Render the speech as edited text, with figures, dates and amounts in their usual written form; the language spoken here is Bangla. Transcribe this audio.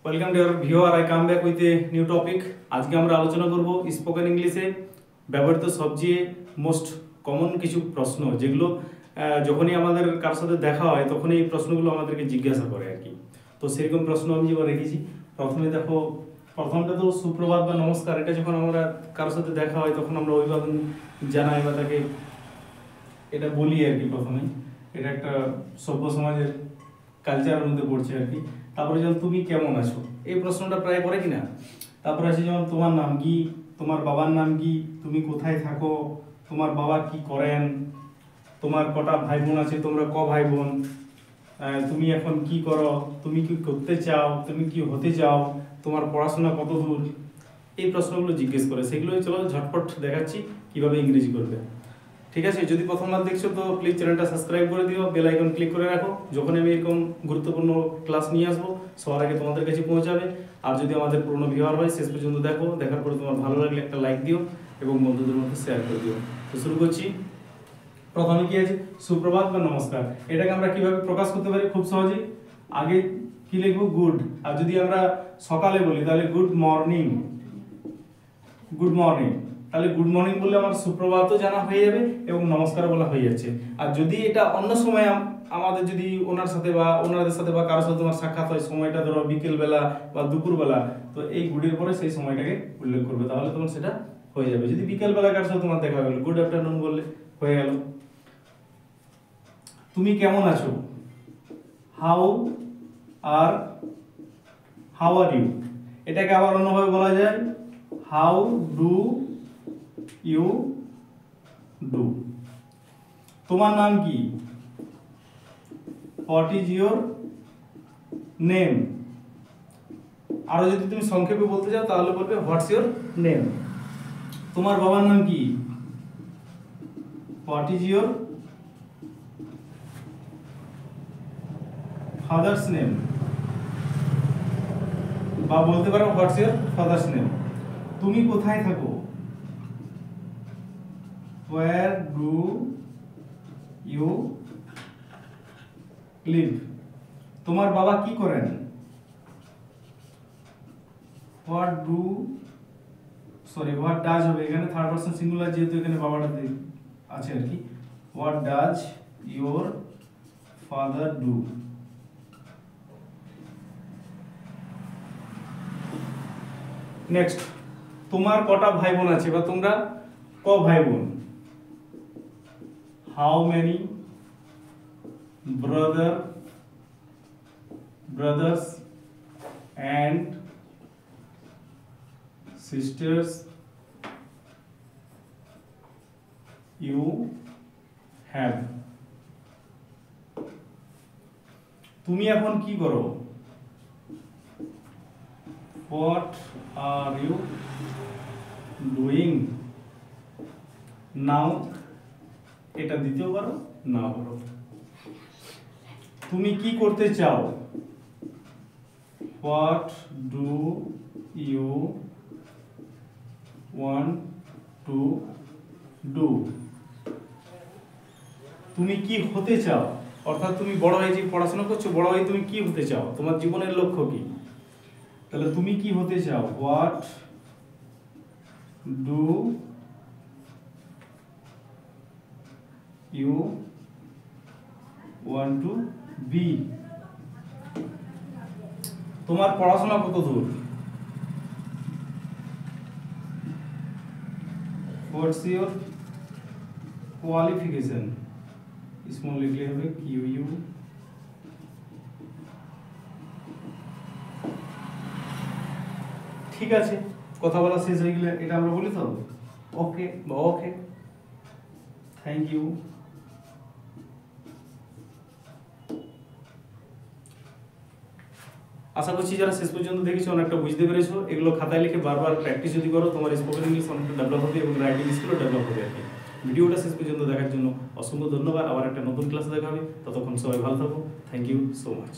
Welcome dear viewer, I come back with a new topic. আজকে আমরা আলোচনা করব স্পোকেন ইংলিশে ব্যবহৃত সবচেয়ে মোস্ট কমন কিছু প্রশ্ন, যেগুলো যখনই আমাদের কার সাথে দেখা হয় তখনই এই প্রশ্নগুলো আমাদেরকে জিজ্ঞাসা করে আর কি। তো সেরকম প্রশ্ন আমি যেবার রেখেছি। প্রথমে দেখো, প্রথমটা তো সুপ্রভাত বা নমস্কার। এটা যখন আমরা কারোর সাথে দেখা হয় তখন আমরা অভিবাদন জানাই বা তাকে এটা বলি আর কি। প্রথমে এটা একটা সভ্য সমাজের কালচারের মধ্যে পড়ছে আর কি। তারপরে যেমন তুমি কেমন আছো, এই প্রশ্নটা প্রায় করে কিনা। তারপরে আছে যেমন তোমার নাম কি, তোমার বাবার নাম কি, তুমি কোথায় থাকো, তোমার বাবা কি করেন, তোমার কটা ভাই বোন আছে, তোমরা ক ভাই বোন, তুমি এখন কি করো, তুমি কি করতে চাও, তুমি কি হতে চাও, তোমার পড়াশোনা কত দূর, এই প্রশ্নগুলো জিজ্ঞেস করে। সেগুলো চলো ঝটপট দেখাচ্ছি কিভাবে ইংরেজি করবে। ঠিক আছে, যদি প্রথমবার দেখছো তো প্লিজ চ্যানেলটা সাবস্ক্রাইব করে দিও, বেল আইকন ক্লিক করে রাখো। যখন আমি এরকম গুরুত্বপূর্ণ ক্লাস নিয়ে আসবো সবার আগে তোমাদের কাছে পৌঁছাবে। আর যদি আমাদের পুরনো ভিউয়ার হয় শেষ পর্যন্ত দেখো, দেখার পরে তোমার ভালো লাগলে একটা লাইক দিও এবং বন্ধুদের মধ্যে শেয়ার করে দিও। তো শুরু করছি। প্রথমে কি আছে, সুপ্রভাত বা নমস্কার। এটাকে আমরা কিভাবে প্রকাশ করতে পারি খুব সহজেই। আগে কি লিখবো, গুড। আর যদি আমরা সকালে বলি তাহলে গুড মর্নিং, গুড মর্নিং। তাহলে গুড মর্নিং বললে আমার সুপ্রভাতও জানা হয়ে যাবে এবং নমস্কার বলা হয়ে যাচ্ছে। আর যদি এটা অন্য সময় আমাদের যদি ওনার সাথে বা ওনাদের সাথে বা কারোর সাথে তোমার সাক্ষাৎ হয়, সময়টা ধরো বিকেলবেলা বা দুপুরবেলা, তো এই গুডের পরে সেই সময়টাকে উল্লেখ করবে, তাহলে তোমার সেটা হয়ে যাবে। যদি বিকেলবেলা কারোর সাথে তোমার দেখা হলো, গুড আফটারনুন বললে হয়ে গেল। তুমি কেমন আছো, হাউ আর ইউ। এটাকে আবার অন্যভাবে বলা যায়, হাউ ডু ইউ ডু। তোমার নাম কি, হোয়াট ইজ ইউর নেম। আরো যদি তুমি সংক্ষেপে বলতে চাও তাহলে বলবে হোয়াটস ইউর নেম। তোমার বাবার নাম কি, what is your father's name, বা বলতে পারো হোয়াটস ইউর ফাদার্স নেম। তুমি কোথায় থাকো, where do you live। তোমার বাবা কি করেন, what does হবে এখানে, থার্ড পারসন সিঙ্গুলার যেহেতু এখানে বাবাটা আছে আর কি। what does your father do। Next, তোমার কটা ভাই বোন আছে বা তোমরা ক ভাই বোন, how many brothers and sisters you have। তুমি এখন কি করো, what are you doing now। এটা দিতেও পারো না পারো। তুমি কি করতে চাও, what do you want to do। তুমি কি হতে চাও, অর্থাৎ তুমি বড় হয়ে যে পড়াশোনা করছো, বড় হয়ে তুমি কি হতে চাও, তোমার জীবনের লক্ষ্য কি। তাহলে তুমি কি হতে চাও, what do you want to be। তোমার পড়াশোনা কত দূর, what's your qualification। স্মল লিখলে হবে QU। ঠিক আছে, কথা বলা শেষ হয়ে গেলে এটা আমরা বলি তো ওকে বা ওকে, থ্যাংক ইউ। আশা করছি যারা শেষ পর্যন্ত দেখেছো অনেকটা বুঝতে পেরেছো। এগুলো খাতায় লিখে বারবার প্র্যাকটিস যদি করো তোমার স্পোকেন ইংলিশ অনেকটা ডেভেলপ হবে এবং রাইটিং স্কিলও ডেভেলপ হবে আর কি। ভিডিওটা শেষ পর্যন্ত দেখার জন্য অসংখ্য ধন্যবাদ। আবার একটা নতুন ক্লাসে দেখা হবে, ততক্ষণ সবাই ভালো থাকো। Thank you so much.